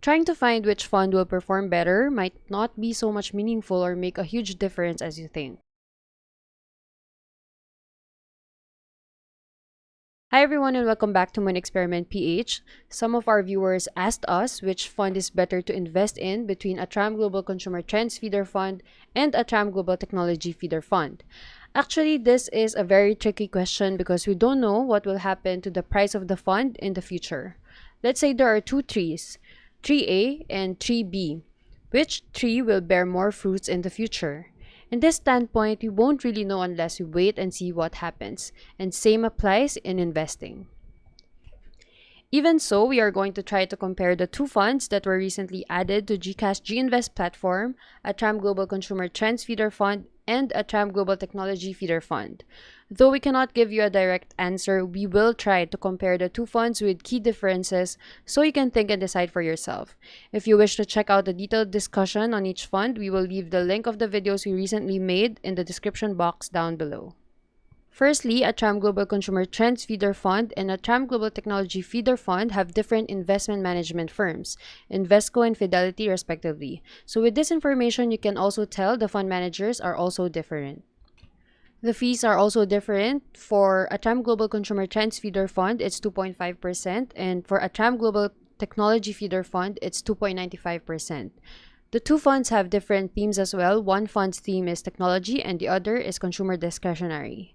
Trying to find which fund will perform better might not be so much meaningful or make a huge difference as you think. Hi everyone and welcome back to Moon Experiment PH. Some of our viewers asked us which fund is better to invest in between a ATRAM Global Consumer Trends Feeder Fund and a ATRAM Global Technology Feeder Fund. Actually, this is a very tricky question because we don't know what will happen to the price of the fund in the future. Let's say there are two trees, tree A and tree B. Which tree will bear more fruits in the future? In this standpoint, we won't really know unless we wait and see what happens, and same applies in investing. Even so, we are going to try to compare the two funds that were recently added to GCash GInvest platform, a ATRAM Global Consumer Trends Feeder Fund and a ATRAM Global Technology Feeder Fund. Though we cannot give you a direct answer, we will try to compare the two funds with key differences so you can think and decide for yourself. If you wish to check out the detailed discussion on each fund, we will leave the link of the videos we recently made in the description box down below. Firstly, a ATRAM Global Consumer Trends Feeder Fund and a ATRAM Global Technology Feeder Fund have different investment management firms, Invesco and Fidelity respectively. So with this information, you can also tell the fund managers are also different. The fees are also different. For a ATRAM Global Consumer Trends Feeder Fund, it's 2.5%, and for a ATRAM Global Technology Feeder Fund, it's 2.95%. The two funds have different themes as well. One fund's theme is technology and the other is consumer discretionary.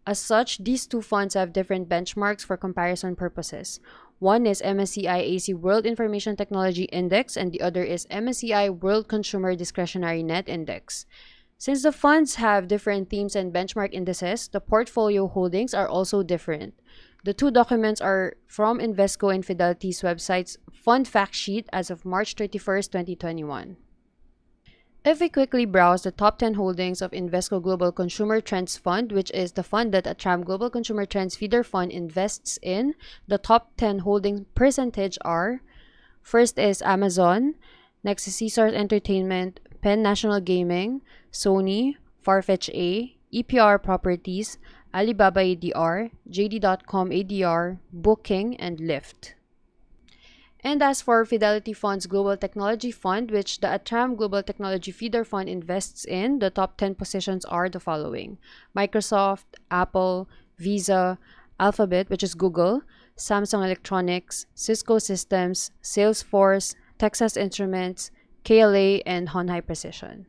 As such, these two funds have different benchmarks for comparison purposes. One is MSCI AC World Information Technology Index and the other is MSCI World Consumer Discretionary Net Index. Since the funds have different themes and benchmark indices, the portfolio holdings are also different. The two documents are from Invesco and Fidelity's website's Fund Fact Sheet as of March 31st, 2021. If we quickly browse the top 10 holdings of Invesco Global Consumer Trends Fund, which is the fund that a ATRAM Global Consumer Trends Feeder Fund invests in, the top 10 holding percentage are: first is Amazon, next is Caesars Entertainment, Penn National Gaming, Sony, Farfetch A, EPR Properties, Alibaba ADR, JD.com ADR, Booking, and Lyft. And as for Fidelity Fund's Global Technology Fund, which the ATRAM Global Technology Feeder Fund invests in, the top 10 positions are the following: Microsoft, Apple, Visa, Alphabet, which is Google, Samsung Electronics, Cisco Systems, Salesforce, Texas Instruments, KLA, and Honhai Precision.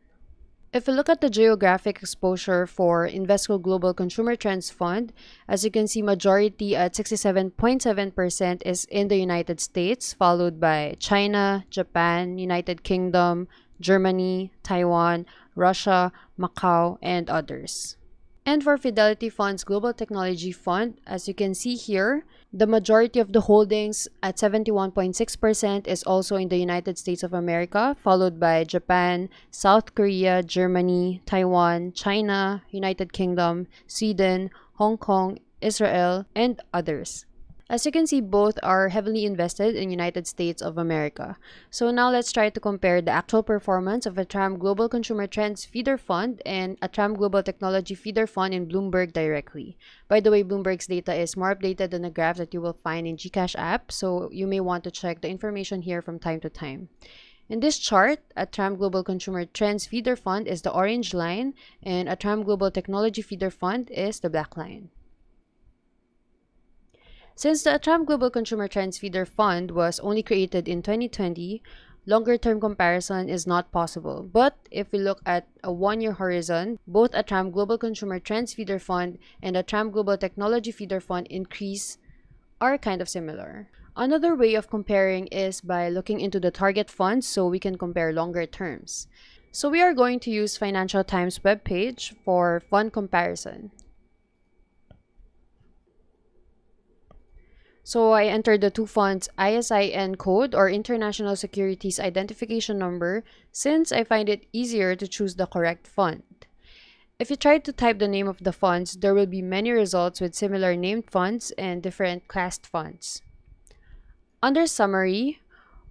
If we look at the geographic exposure for Invesco Global Consumer Trends Fund, as you can see, majority at 67.7% is in the United States, followed by China, Japan, United Kingdom, Germany, Taiwan, Russia, Macau, and others. And for Fidelity Fund's Global Technology Fund, as you can see here, the majority of the holdings at 71.6% is also in the United States of America, followed by Japan, South Korea, Germany, Taiwan, China, United Kingdom, Sweden, Hong Kong, Israel, and others. As you can see, both are heavily invested in United States of America. So now let's try to compare the actual performance of a ATRAM Global Consumer Trends Feeder Fund and a ATRAM Global Technology Feeder Fund in Bloomberg directly. By the way, Bloomberg's data is more updated than the graph that you will find in GCash app, so you may want to check the information here from time to time. In this chart, a ATRAM Global Consumer Trends Feeder Fund is the orange line and a ATRAM Global Technology Feeder Fund is the black line. Since the ATRAM Global Consumer Trends Feeder Fund was only created in 2020, longer-term comparison is not possible. But if we look at a one-year horizon, both ATRAM Global Consumer Trends Feeder Fund and ATRAM Global Technology Feeder Fund increase are kind of similar. Another way of comparing is by looking into the target funds so we can compare longer terms. So we are going to use Financial Times webpage for fund comparison. So I entered the two funds' ISIN code or International Securities Identification Number since I find it easier to choose the correct fund. If you try to type the name of the funds, there will be many results with similar named funds and different classed funds. Under summary,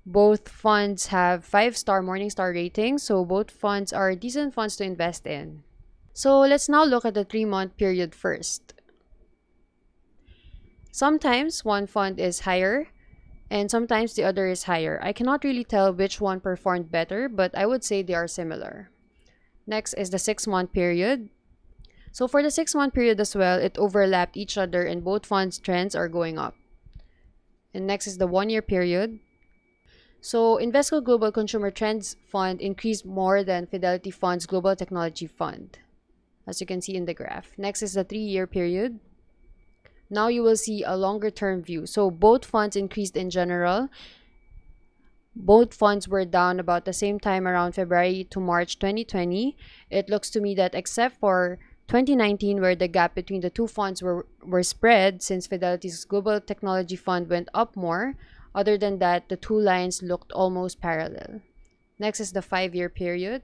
both funds have 5-star Morningstar ratings, so both funds are decent funds to invest in. So let's now look at the 3-month period first. Sometimes one fund is higher and sometimes the other is higher. I cannot really tell which one performed better, but I would say they are similar. Next is the 6-month period. So for the 6-month period as well, it overlapped each other and both funds trends are going up. And next is the 1-year period. So Invesco Global Consumer Trends Fund increased more than Fidelity Fund's Global Technology Fund, as you can see in the graph. Next is the 3-year period. Now you will see a longer term view. So both funds increased in general. Both funds were down about the same time around February to March 2020. It looks to me that except for 2019, where the gap between the two funds were spread since Fidelity's Global Technology Fund went up more, other than that, the two lines looked almost parallel. Next is the 5-year period.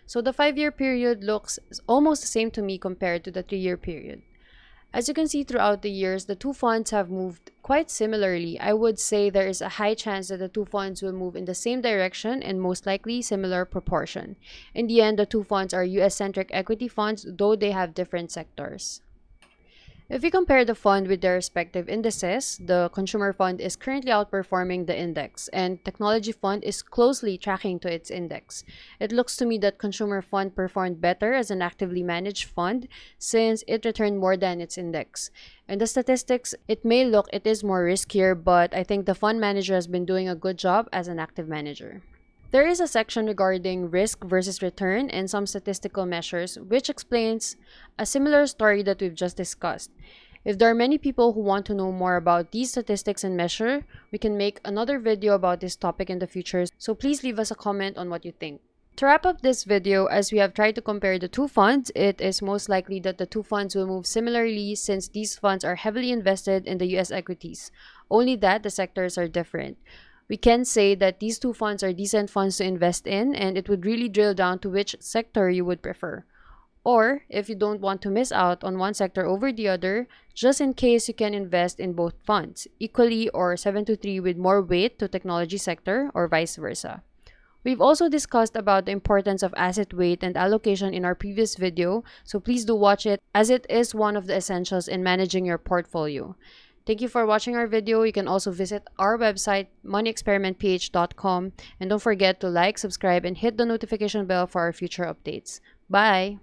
So the 5-year period looks almost the same to me compared to the 3-year period. As you can see throughout the years, the two funds have moved quite similarly. I would say there is a high chance that the two funds will move in the same direction and most likely similar proportion. In the end, the two funds are US-centric equity funds, though they have different sectors. If we compare the fund with their respective indices, the consumer fund is currently outperforming the index, and technology fund is closely tracking to its index. It looks to me that consumer fund performed better as an actively managed fund since it returned more than its index. And the statistics, it may look it is more riskier, but I think the fund manager has been doing a good job as an active manager. There is a section regarding risk versus return and some statistical measures, which explains a similar story that we've just discussed. If there are many people who want to know more about these statistics and measure, we can make another video about this topic in the future, so please leave us a comment on what you think. To wrap up this video, as we have tried to compare the two funds, it is most likely that the two funds will move similarly since these funds are heavily invested in the US equities, only that the sectors are different. We can say that these two funds are decent funds to invest in, and it would really drill down to which sector you would prefer. Or, if you don't want to miss out on one sector over the other, just in case you can invest in both funds, equally or 7-3 with more weight to technology sector or vice versa. We've also discussed about the importance of asset weight and allocation in our previous video, so please do watch it as it is one of the essentials in managing your portfolio. Thank you for watching our video. You can also visit our website, moneyexperimentph.com, and don't forget to like, subscribe, and hit the notification bell for our future updates. Bye!